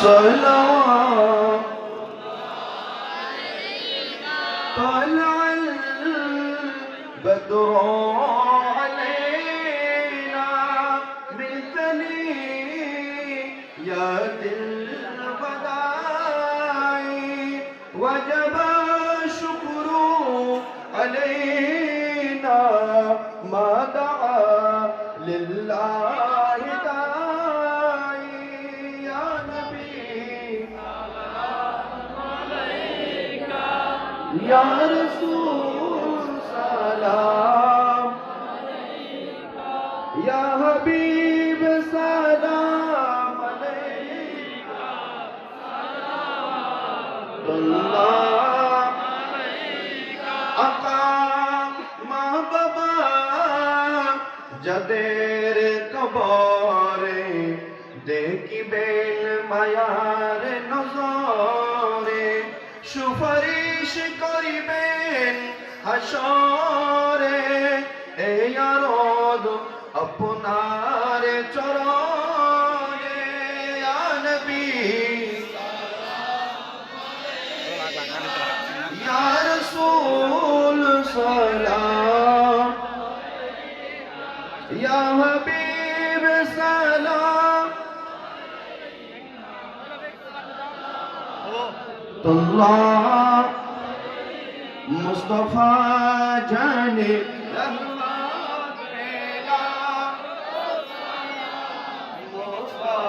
صلوات طلع البدر علينا من ثنيات الوداع وجب الشكر علينا ما دعا لله داعي يا نبي يا رسول سلام يا حبيب سلام عليك الله আকাম মা বাবা যাদের কবরে দেখিবেন মায়ার নজরে সুপারিশ করিবেন হাসরে এই আরদ আপনার চরণে ইয়া নবী ইয়া রাসূল সালাম ইয়া হাবিব সালাম আল্লাহ মুস্তাফা জানে রহমত পেলা মুস্তাফা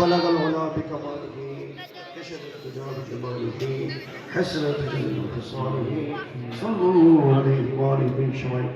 بلغ العلا بكماله كشف التجار بجماله حسن تجلي بخصاله صلوا عليه وآله من شمال